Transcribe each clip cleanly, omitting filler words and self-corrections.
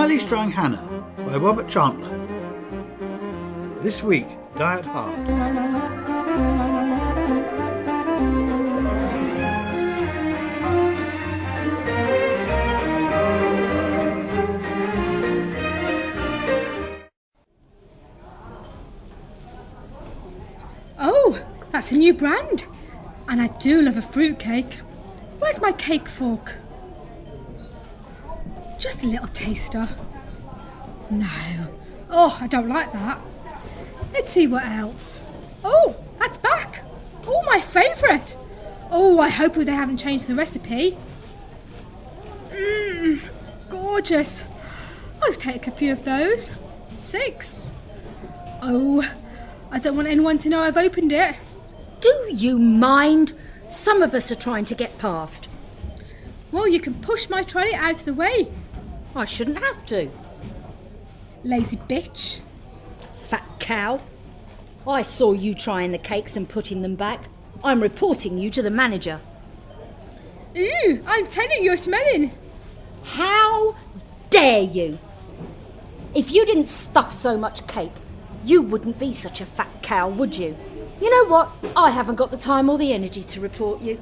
Early Strung Hannah by Robert Chantler. This week, Diet Hard. Oh, that's a new brand. And I do love a fruitcake. Where's my cake fork? Just a little taster. No. Oh, I don't like that. Let's see what else. Oh, that's back. Oh, my favourite. Oh, I hope they haven't changed the recipe. Gorgeous. I'll take a few of those. 6. Oh, I don't want anyone to know I've opened it. Do you mind? Some of us are trying to get past. Well, you can push my trolley out of the way. I shouldn't have to. Lazy bitch. Fat cow. I saw you trying the cakes and putting them back. I'm reporting you to the manager. Ooh, I'm telling you're smelling. How dare you? If you didn't stuff so much cake, you wouldn't be such a fat cow, would you? You know what? I haven't got the time or the energy to report you.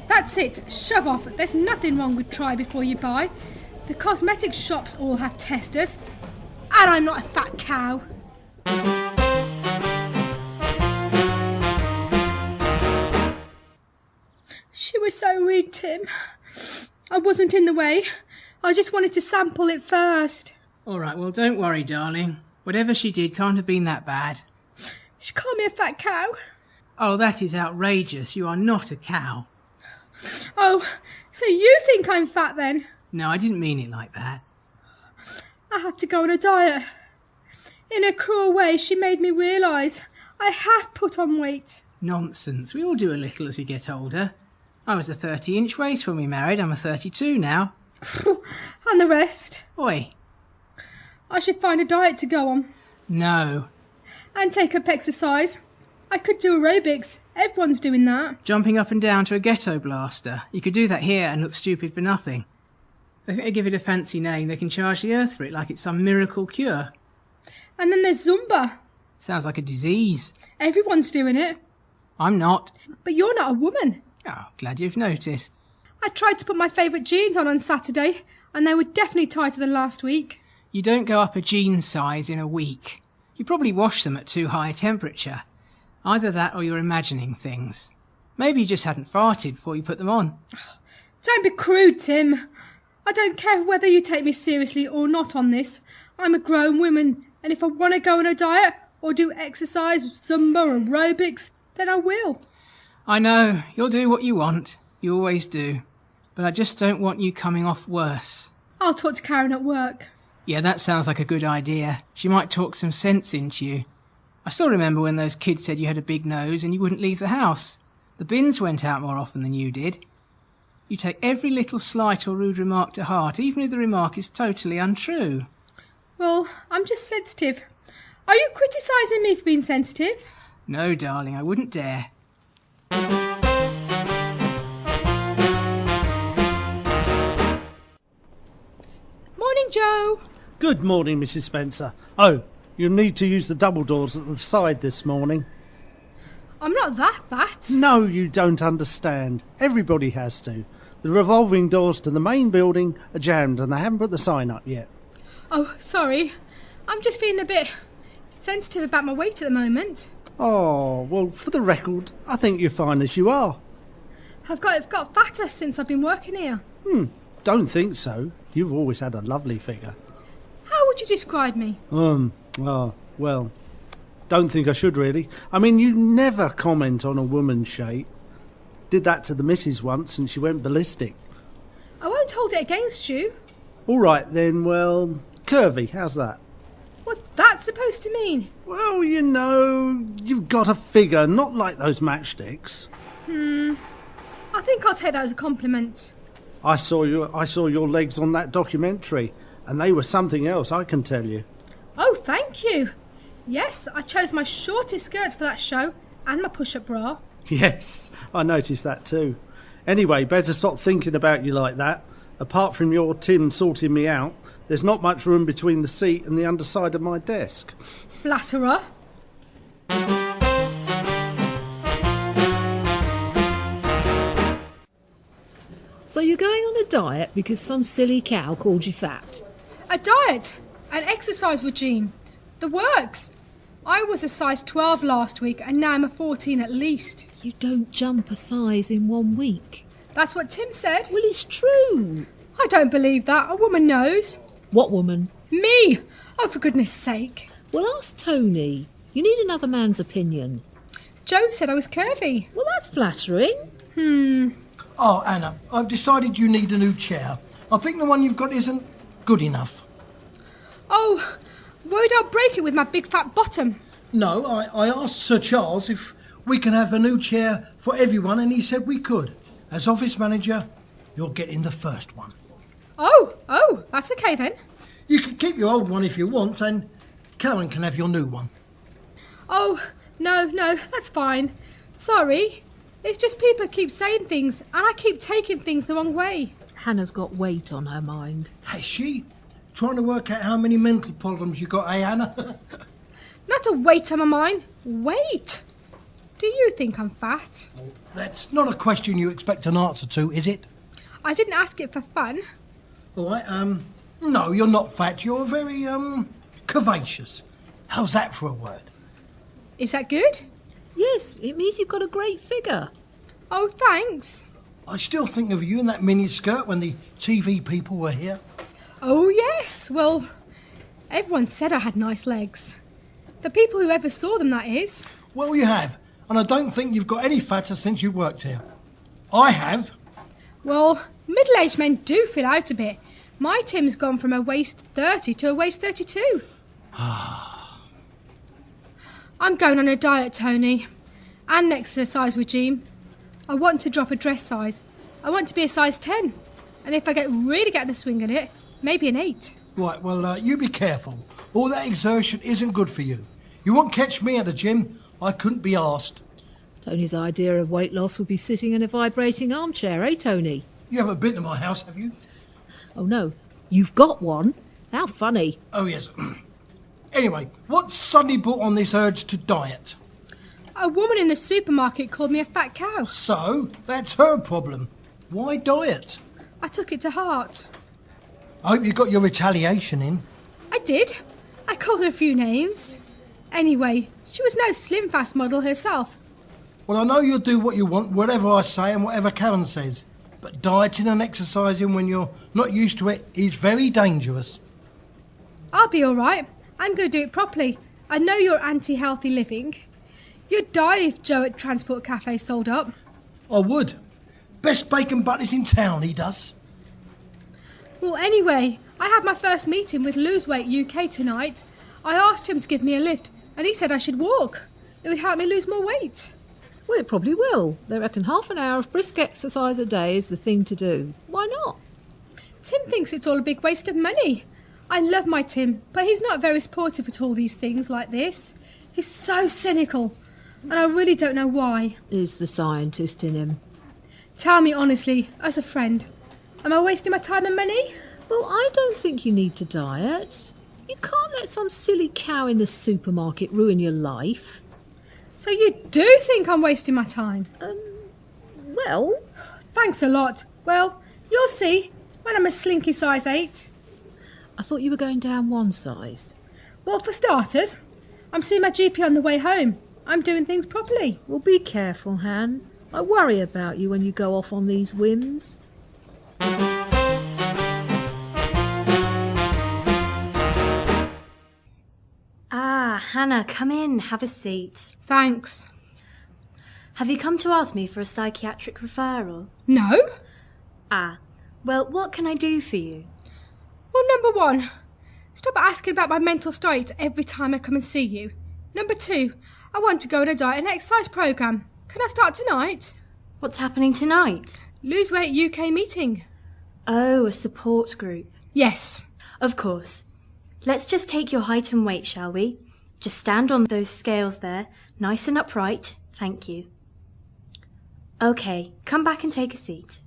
That's it. Shove off. There's nothing wrong with try before you buy. The cosmetic shops all have testers. And I'm not a fat cow. She was so rude, Tim. I wasn't in the way. I just wanted to sample it first. All right, well, don't worry, darling. Whatever she did can't have been that bad. She called me a fat cow. Oh, that is outrageous. You are not a cow. Oh, so you think I'm fat then? No, I didn't mean it like that. I had to go on a diet. In a cruel way, she made me realise I have put on weight. Nonsense. We all do a little as we get older. I was a 30-inch waist when we married. I'm a 32 now. And the rest? Oi. I should find a diet to go on. No. And take up exercise. I could do aerobics. Everyone's doing that. Jumping up and down to a ghetto blaster. You could do that here and look stupid for nothing. I think they give it a fancy name. They can charge the earth for it like it's some miracle cure. And then there's Zumba. Sounds like a disease. Everyone's doing it. I'm not. But you're not a woman. Oh, glad you've noticed. I tried to put my favourite jeans on Saturday, and they were definitely tighter than last week. You don't go up a jean size in a week. You probably wash them at too high a temperature. Either that or you're imagining things. Maybe you just hadn't farted before you put them on. Don't be crude, Tim. I don't care whether you take me seriously or not on this. I'm a grown woman, and if I want to go on a diet or do exercise, Zumba or aerobics, then I will. I know, you'll do what you want. You always do. But I just don't want you coming off worse. I'll talk to Karen at work. Yeah, that sounds like a good idea. She might talk some sense into you. I still remember when those kids said you had a big nose and you wouldn't leave the house. The bins went out more often than you did. You take every little slight or rude remark to heart, even if the remark is totally untrue. Well, I'm just sensitive. Are you criticising me for being sensitive? No, darling, I wouldn't dare. Morning, Joe. Good morning, Mrs. Spencer. Oh, you'll need to use the double doors at the side this morning. I'm not that fat. No, you don't understand. Everybody has to. The revolving doors to the main building are jammed and they haven't put the sign up yet. Oh, sorry. I'm just feeling a bit sensitive about my weight at the moment. Oh, well, for the record, I think you're fine as you are. I've got fatter since I've been working here. Don't think so. You've always had a lovely figure. How would you describe me? Well, don't think I should really. I mean, you never comment on a woman's shape. Did that to the missus once and she went ballistic. I won't hold it against you. All right then, well, curvy, how's that? What's that supposed to mean? Well, you know, you've got a figure, not like those matchsticks. I think I'll take that as a compliment. I saw your legs on that documentary, and they were something else, I can tell you. Oh, thank you. Yes, I chose my shortest skirts for that show and my push-up bra. Yes, I noticed that too. Anyway, better stop thinking about you like that. Apart from your Tim sorting me out, there's not much room between the seat and the underside of my desk. Flatterer. So you're going on a diet because some silly cow called you fat? A diet. An exercise regime. The works. I was a size 12 last week and now I'm a 14 at least. You don't jump a size in 1 week. That's what Tim said. Well, it's true. I don't believe that. A woman knows. What woman? Me! Oh, for goodness sake. Well, ask Tony. You need another man's opinion. Joe said I was curvy. Well, that's flattering. Oh, Anna, I've decided you need a new chair. I think the one you've got isn't good enough. Oh, worried I'll break it with my big fat bottom. No, I asked Sir Charles if we can have a new chair for everyone and he said we could. As office manager, you're getting the first one. Oh, that's okay then. You can keep your old one if you want and Karen can have your new one. Oh, no, that's fine. Sorry. It's just people keep saying things and I keep taking things the wrong way. Hannah's got weight on her mind. Has she? Trying to work out how many mental problems you got, eh, Anna? Not a weight on my mind. Wait. Do you think I'm fat? Oh, that's not a question you expect an answer to, is it? I didn't ask it for fun. All right, no, you're not fat. You're very, curvaceous. How's that for a word? Is that good? Yes, it means you've got a great figure. Oh, thanks. I still think of you in that mini skirt when the TV people were here. Oh, yes. Well, everyone said I had nice legs. The people who ever saw them, that is. Well, you have, and I don't think you've got any fatter since you worked here. I have. Well, middle-aged men do fill out a bit. My Tim's gone from a waist 30 to a waist 32. I'm going on a diet, Tony, and an exercise regime. I want to drop a dress size. I want to be a size 10. And if I really get the swing at it, maybe an 8. Right, well, you be careful. All that exertion isn't good for you. You won't catch me at the gym. I couldn't be asked. Tony's idea of weight loss would be sitting in a vibrating armchair, eh, Tony? You haven't been to my house, have you? Oh, no. You've got one? How funny. Oh, yes. Anyway, what suddenly brought on this urge to diet? A woman in the supermarket called me a fat cow. So, that's her problem. Why diet? I took it to heart. I hope you got your retaliation in. I did. I called her a few names. Anyway, she was no slim fast model herself. Well, I know you'll do what you want, whatever I say and whatever Karen says. But dieting and exercising when you're not used to it is very dangerous. I'll be all right. I'm going to do it properly. I know you're anti-healthy living. You'd die if Joe at Transport Cafe sold up. I would. Best bacon butters in town, he does. Well, anyway, I had my first meeting with Lose Weight UK tonight. I asked him to give me a lift, and he said I should walk. It would help me lose more weight. Well, it probably will. They reckon half an hour of brisk exercise a day is the thing to do. Why not? Tim thinks it's all a big waste of money. I love my Tim, but he's not very supportive at all these things like this. He's so cynical, and I really don't know why. Is the scientist in him? Tell me honestly, as a friend, am I wasting my time and money? Well, I don't think you need to diet. You can't let some silly cow in the supermarket ruin your life. So you do think I'm wasting my time? Well... Thanks a lot. Well, you'll see when I'm a slinky size 8. I thought you were going down one size. Well, for starters, I'm seeing my GP on the way home. I'm doing things properly. Well, be careful, Han. I worry about you when you go off on these whims. Ah, Hannah, come in, have a seat. Thanks. Have you come to ask me for a psychiatric referral? No? Ah, well, what can I do for you? Well, number 1, stop asking about my mental state every time I come and see you. Number 2, I want to go on a diet and exercise programme. Can I start tonight? What's happening tonight? Lose Weight UK meeting. Oh, a support group. Yes. Of course. Let's just take your height and weight, shall we? Just stand on those scales there, nice and upright. Thank you. OK, come back and take a seat.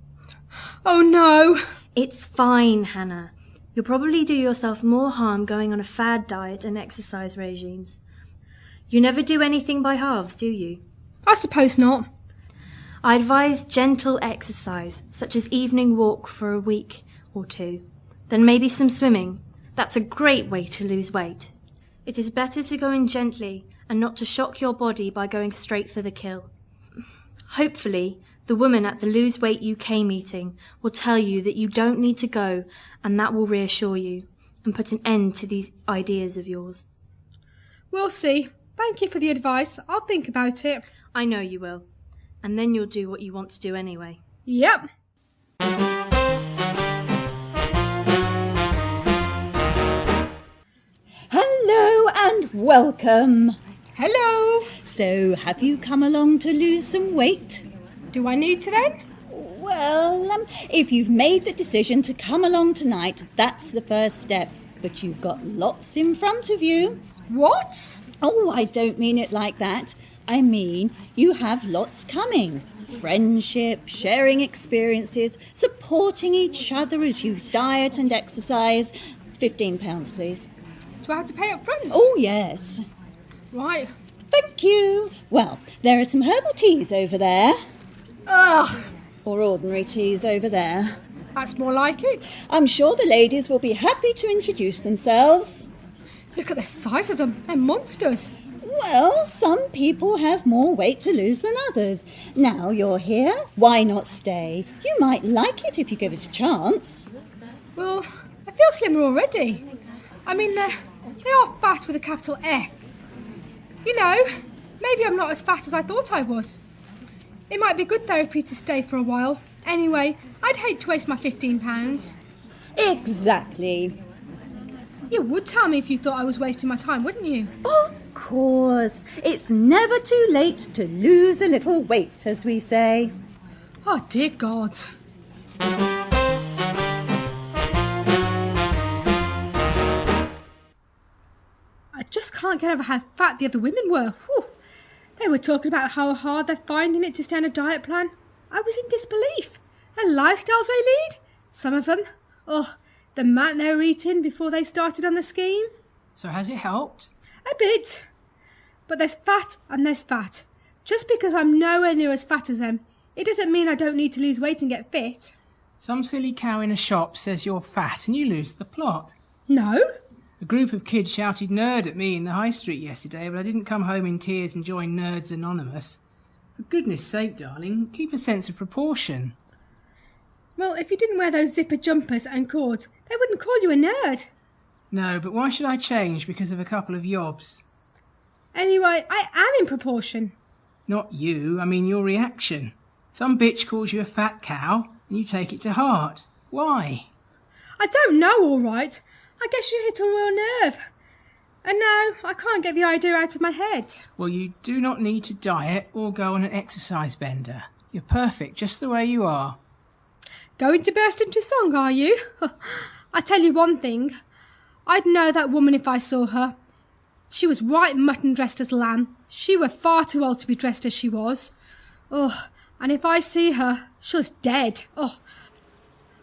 Oh no. It's fine, Hannah. You'll probably do yourself more harm going on a fad diet and exercise regimes. You never do anything by halves, do you? I suppose not. I advise gentle exercise, such as evening walk for a week or two. Then maybe some swimming. That's a great way to lose weight. It is better to go in gently and not to shock your body by going straight for the kill. Hopefully, the woman at the Lose Weight UK meeting will tell you that you don't need to go, and that will reassure you and put an end to these ideas of yours. We'll see. Thank you for the advice. I'll think about it. I know you will. And then you'll do what you want to do anyway. Yep. Hello and welcome. Hello. So, have you come along to lose some weight? Do I need to then? Well, if you've made the decision to come along tonight, that's the first step. But you've got lots in front of you. What? Oh, I don't mean it like that. I mean, you have lots coming. Friendship, sharing experiences, supporting each other as you diet and exercise. £15, please. Do I have to pay up front? Oh, yes. Right. Thank you. Well, there are some herbal teas over there. Ugh. Or ordinary teas over there. That's more like it. I'm sure the ladies will be happy to introduce themselves. Look at the size of them. They're monsters. Well, some people have more weight to lose than others. Now you're here, why not stay? You might like it if you give it a chance. Well, I feel slimmer already. I mean, they are fat with a capital F. You know, maybe I'm not as fat as I thought I was. It might be good therapy to stay for a while. Anyway, I'd hate to waste my £15. Exactly. You would tell me if you thought I was wasting my time, wouldn't you? Of course. It's never too late to lose a little weight, as we say. Oh, dear God. I just can't get over how fat the other women were. Whew. They were talking about how hard they're finding it to stay on a diet plan. I was in disbelief. The lifestyles they lead. Some of them. Oh, the amount they were eating before they started on the scheme. So has it helped? A bit. But there's fat and there's fat. Just because I'm nowhere near as fat as them, it doesn't mean I don't need to lose weight and get fit. Some silly cow in a shop says you're fat and you lose the plot. No. A group of kids shouted nerd at me in the high street yesterday, but I didn't come home in tears and join Nerds Anonymous. For goodness sake, darling, keep a sense of proportion. Well, if you didn't wear those zipper jumpers and cords, they wouldn't call you a nerd. No, but why should I change because of a couple of yobs? Anyway, I am in proportion. Not you, I mean your reaction. Some bitch calls you a fat cow and you take it to heart. Why? I don't know, all right. I guess you hit a real nerve. And now I can't get the idea out of my head. Well, you do not need to diet or go on an exercise bender. You're perfect just the way you are. Going to burst into song, are you? I tell you one thing. I'd know that woman if I saw her. She was right mutton dressed as lamb. She were far too old to be dressed as she was. Oh, and if I see her, she's dead. Oh,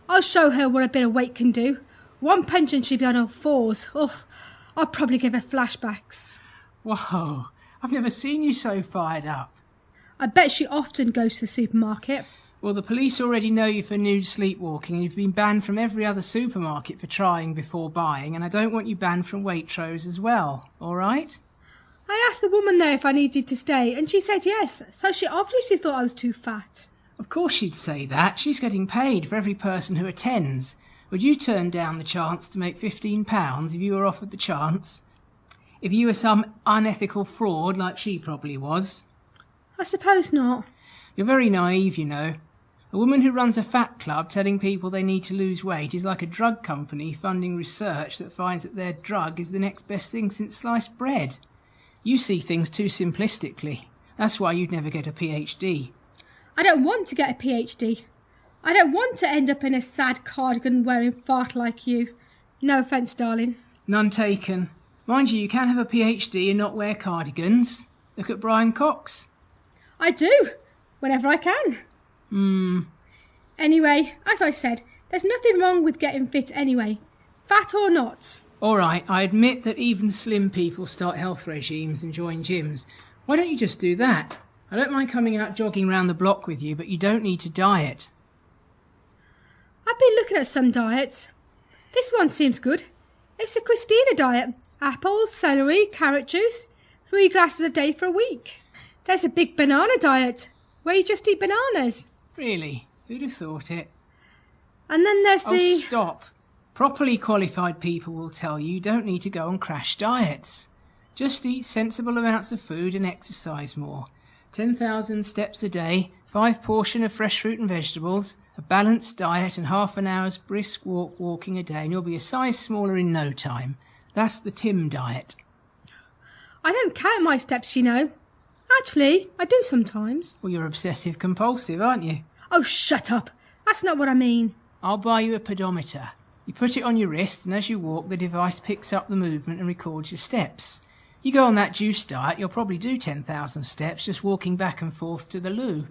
I'll show her what a bit of weight can do. One punch and she'd be on all fours. Oh, I'll probably give her flashbacks. Whoa, I've never seen you so fired up. I bet she often goes to the supermarket. Well, the police already know you for nude sleepwalking and you've been banned from every other supermarket for trying before buying, and I don't want you banned from Waitrose as well, all right? I asked the woman there if I needed to stay, and she said yes, so she obviously thought I was too fat. Of course she'd say that. She's getting paid for every person who attends. Would you turn down the chance to make £15 if you were offered the chance? If you were some unethical fraud like she probably was? I suppose not. You're very naive, you know. A woman who runs a fat club telling people they need to lose weight is like a drug company funding research that finds that their drug is the next best thing since sliced bread. You see things too simplistically. That's why you'd never get a PhD. I don't want to get a PhD. I don't want to end up in a sad cardigan-wearing fart like you. No offence, darling. None taken. Mind you can have a PhD and not wear cardigans. Look at Brian Cox. I do, whenever I can. Anyway, as I said, There's nothing wrong with getting fit anyway, fat or not. All right, I admit that even slim people start health regimes and join gyms. Why don't you just do that? I don't mind coming out jogging round the block with you, but you don't need to diet. I've been looking at some diets. This one seems good. It's a Christina diet. Apples, celery, carrot juice, 3 glasses a day for a week. There's a big banana diet, where you just eat bananas. Really? Who'd have thought it? And then there's Oh, stop. Properly qualified people will tell you don't need to go on crash diets. Just eat sensible amounts of food and exercise more. 10,000 steps a day, 5 portions of fresh fruit and vegetables, a balanced diet and half an hour's brisk walking a day, and you'll be a size smaller in no time. That's the Tim diet. I don't count my steps, you know. Actually, I do sometimes. Well, you're obsessive compulsive, aren't you? Oh, shut up. That's not what I mean. I'll buy you a pedometer. You put it on your wrist, and as you walk, the device picks up the movement and records your steps. You go on that juice diet, you'll probably do 10,000 steps just walking back and forth to the loo.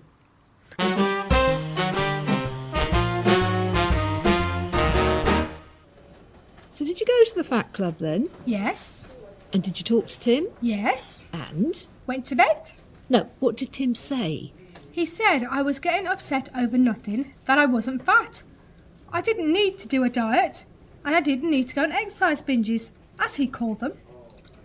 So did you go to the fat club then? Yes. And did you talk to Tim? Yes. And? Went to bed. No, what did Tim say? He said I was getting upset over nothing, that I wasn't fat. I didn't need to do a diet, and I didn't need to go on exercise binges, as he called them.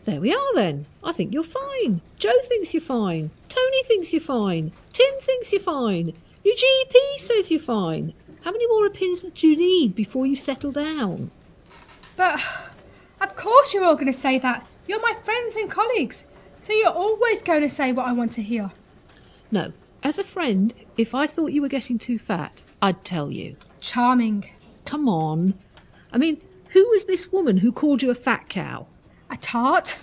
There we are then. I think you're fine. Joe thinks you're fine. Tony thinks you're fine. Tim thinks you're fine. Your GP says you're fine. How many more opinions do you need before you settle down? But, of course you're all going to say that. You're my friends and colleagues, so you're always going to say what I want to hear. No. As a friend, if I thought you were getting too fat, I'd tell you. Charming. Come on. I mean, who was this woman who called you a fat cow? A tart.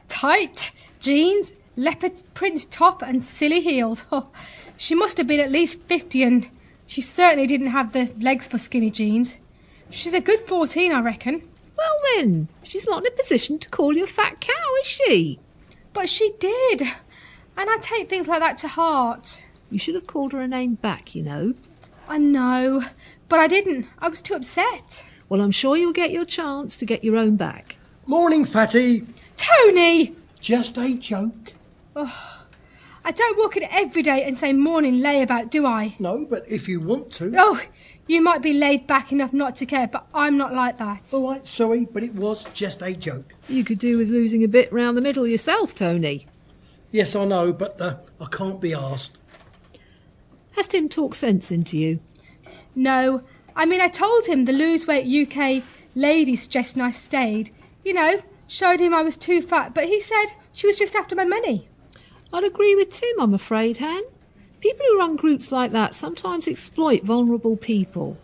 Tight jeans, leopard print top and silly heels. Oh, she must have been at least 50 and she certainly didn't have the legs for skinny jeans. She's a good 14, I reckon. Well then, she's not in a position to call you a fat cow, is she? But she did. And I take things like that to heart. You should have called her a name back, you know. I know, but I didn't. I was too upset. Well, I'm sure you'll get your chance to get your own back. Morning, Fatty. Tony! Just a joke. Oh, I don't walk in every day and say morning layabout, do I? No, but if you want to. Oh, you might be laid back enough not to care, but I'm not like that. All right, sorry, but it was just a joke. You could do with losing a bit round the middle yourself, Tony. Yes, I know, but I can't be asked. Has Tim talked sense into you? No. I mean, I told him the Lose Weight UK lady suggestion I stayed. You know, showed him I was too fat, but he said she was just after my money. I'd agree with Tim, I'm afraid, Han. People who run groups like that sometimes exploit vulnerable people.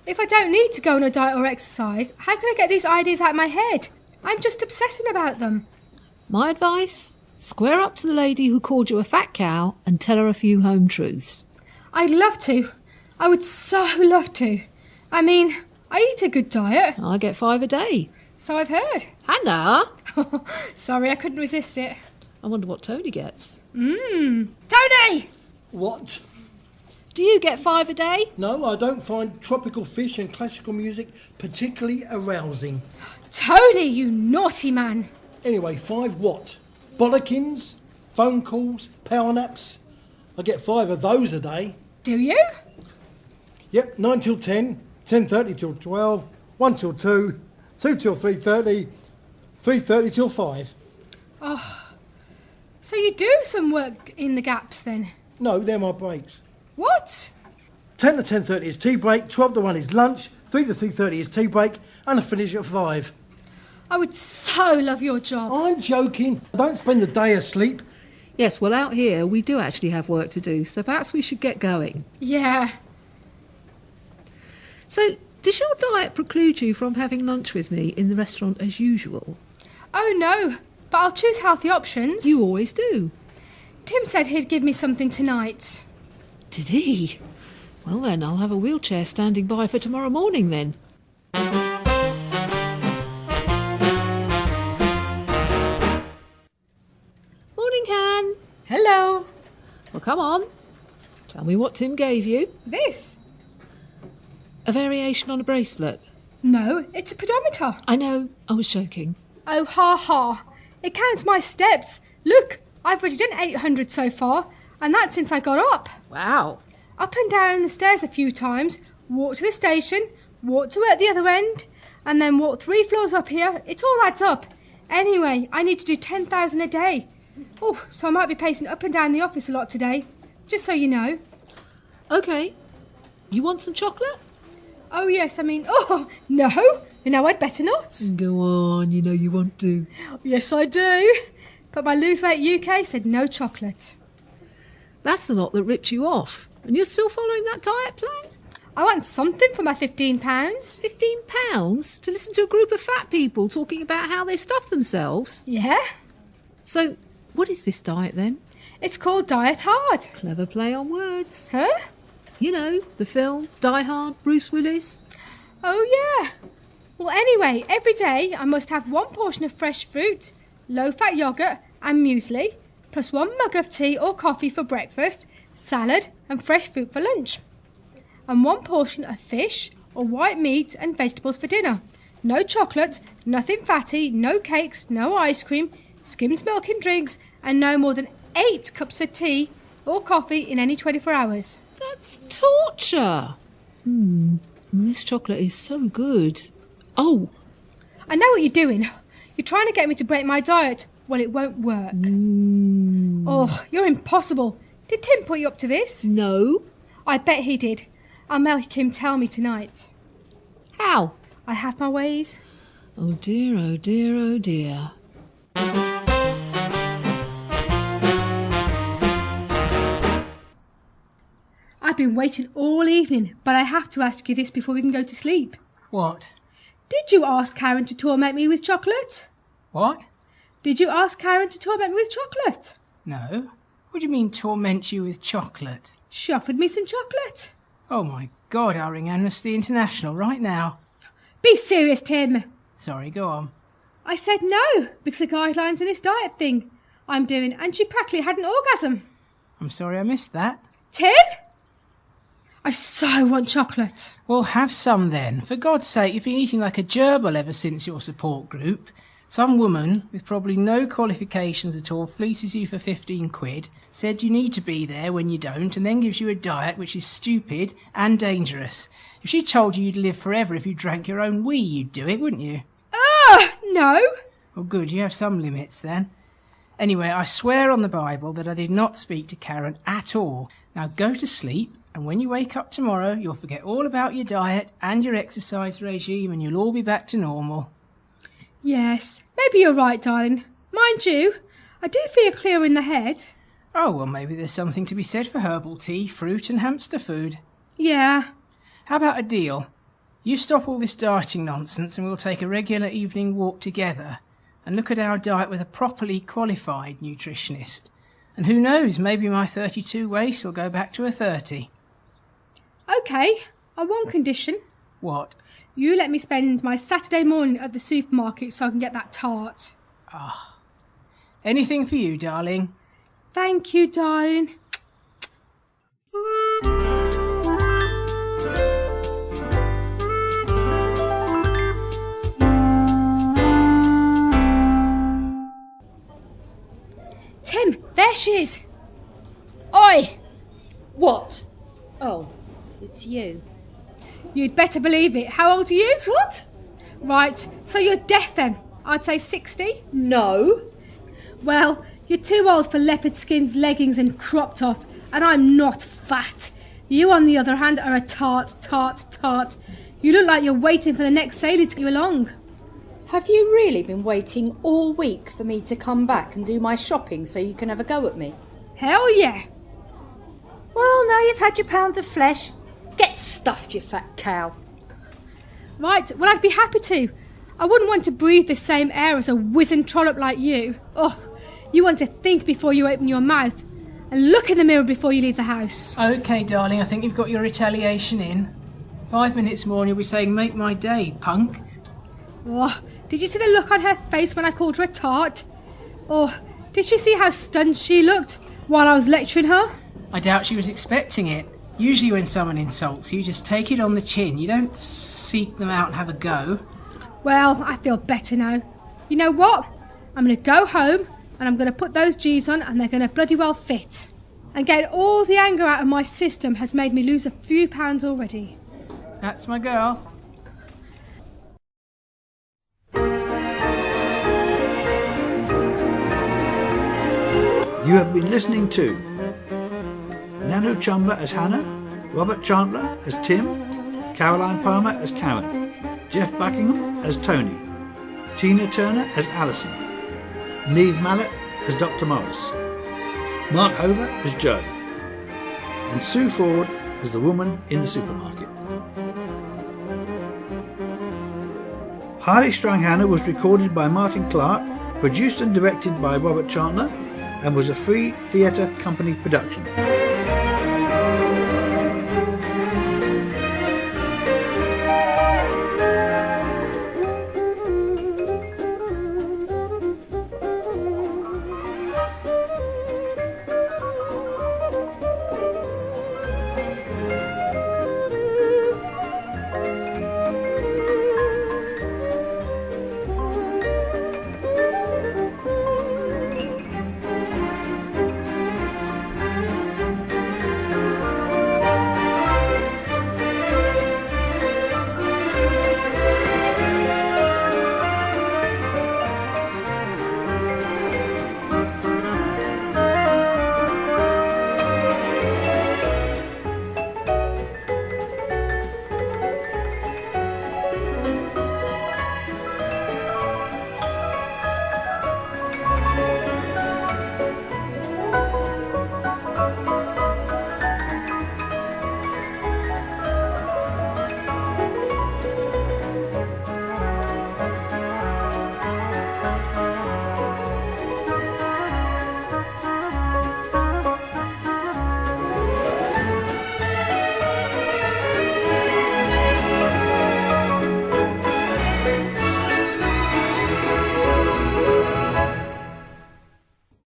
If I don't need to go on a diet or exercise, how can I get these ideas out of my head? I'm just obsessing about them. My advice? Square up to the lady who called you a fat cow and tell her a few home truths. I'd love to. I would so love to. I mean, I eat a good diet. I get 5 a day. So I've heard. Hannah! Sorry, I couldn't resist it. I wonder what Tony gets. Tony! What? Do you get 5 a day? No, I don't find tropical fish and classical music particularly arousing. Tony, you naughty man. Anyway, 5 what? Bollockins? Phone calls? Power naps? I get 5 of those a day. Do you? Yep, 9 till 10, 10:30 till 12, 1 till 2, 2 till 3:30, 3:30 till 5. Oh, so you do some work in the gaps then? No, they're my breaks. What? 10 to 10:30 is tea break, 12 to 1 is lunch, 3 to 3:30 is tea break, and I finish at 5. I would so love your job. I'm joking. I don't spend the day asleep. Yes, well, out here we do actually have work to do, so perhaps we should get going. Yeah. So, does your diet preclude you from having lunch with me in the restaurant as usual? Oh no, but I'll choose healthy options. You always do. Tim said he'd give me something tonight. Did he? Well then, I'll have a wheelchair standing by for tomorrow morning then. Morning, Han. Hello. Well, come on. Tell me what Tim gave you. This? A variation on a bracelet? No, it's a pedometer. I know, I was joking. Oh, ha ha. It counts my steps. Look, I've already done 800 so far, and that's since I got up. Wow. Up and down the stairs a few times, walk to the station, walk to at the other end, and then walk 3 floors up here. It all adds up. Anyway, I need to do 10,000 a day. Oh, so I might be pacing up and down the office a lot today, just so you know. OK. You want some chocolate? Oh, yes, no. I'd better not. Go on, you know you want to. Yes, I do. But my Lose Weight UK said no chocolate. That's the lot that ripped you off. And you're still following that diet plan? I want something for my £15. £15? To listen to a group of fat people talking about how they stuff themselves? Yeah. So, what is this diet then? It's called Diet Hard. Clever play on words. Huh? You know, the film, Die Hard, Bruce Willis. Oh, yeah. Well, anyway, every day I must have 1 portion of fresh fruit, low-fat yoghurt and muesli, plus 1 mug of tea or coffee for breakfast, salad and fresh fruit for lunch. And 1 portion of fish or white meat and vegetables for dinner. No chocolate, nothing fatty, no cakes, no ice cream, skimmed milk in drinks, and no more than 8 cups of tea or coffee in any 24 hours. That's torture. This chocolate is so good. Oh, I know what you're doing. You're trying to get me to break my diet. Well, it won't work. Oh, you're impossible. Did Tim put you up to this? No. I bet he did. I'll make him tell me tonight. How? I have my ways. Oh dear, oh dear, oh dear. I've been waiting all evening, but I have to ask you this before we can go to sleep. What? Did you ask Karen to torment me with chocolate? What? Did you ask Karen to torment me with chocolate? No. What do you mean torment you with chocolate? She offered me some chocolate. Oh my God, I'll ring Amnesty International right now. Be serious, Tim. Sorry, go on. I said no, because the guidelines in this diet thing I'm doing, and she practically had an orgasm. I'm sorry I missed that. Tim? I so want chocolate. Well, have some then. For God's sake, you've been eating like a gerbil ever since your support group. Some woman, with probably no qualifications at all, fleeces you for 15 quid, said you need to be there when you don't, and then gives you a diet which is stupid and dangerous. If she told you you'd live forever if you drank your own wee, you'd do it, wouldn't you? No. Well, good, you have some limits then. Anyway, I swear on the Bible that I did not speak to Karen at all. Now go to sleep, and when you wake up tomorrow, you'll forget all about your diet and your exercise regime, and you'll all be back to normal. Yes, maybe you're right, darling. Mind you, I do feel clearer in the head. Oh, well, maybe there's something to be said for herbal tea, fruit and hamster food. Yeah. How about a deal? You stop all this dieting nonsense and we'll take a regular evening walk together and look at our diet with a properly qualified nutritionist. And who knows, maybe my 32 waist will go back to a 30. OK, on one condition. What? You let me spend my Saturday morning at the supermarket so I can get that tart. Ah. Anything for you, darling. Thank you, darling. Tim, there she is. Oi! What? Oh, it's you. You'd better believe it. How old are you? What? Right, so you're deaf then. I'd say 60. No. Well, you're too old for leopard skins, leggings and crop top, and I'm not fat. You, on the other hand, are a tart. You look like you're waiting for the next sailor to come along. Have you really been waiting all week for me to come back and do my shopping so you can have a go at me? Hell yeah. Well, now you've had your pound of flesh. Get stuffed, you fat cow. Right, well, I'd be happy to. I wouldn't want to breathe the same air as a wizened trollop like you. Oh, you want to think before you open your mouth and look in the mirror before you leave the house. OK, darling, I think you've got your retaliation in. 5 minutes more and you'll be saying, make my day, punk. Oh, did you see the look on her face when I called her a tart? Oh, did she see how stunned she looked while I was lecturing her? I doubt she was expecting it. Usually when someone insults you, just take it on the chin. You don't seek them out and have a go. Well, I feel better now. You know what? I'm going to go home and I'm going to put those G's on and they're going to bloody well fit. And getting all the anger out of my system has made me lose a few pounds already. That's my girl. You have been listening to Nanu Chumber as Hannah, Robert Chantler as Tim, Caroline Palmer as Karen, Geoff Buckingham as Tony, Tina Turner as Alison, Niamh Mallott as Dr. Morris, Mark Hover as Joe, and Sue Ford as the woman in the supermarket. Highly Strung Hannah was recorded by Martin Clark, produced and directed by Robert Chantler, and was a Free Theatre Company production.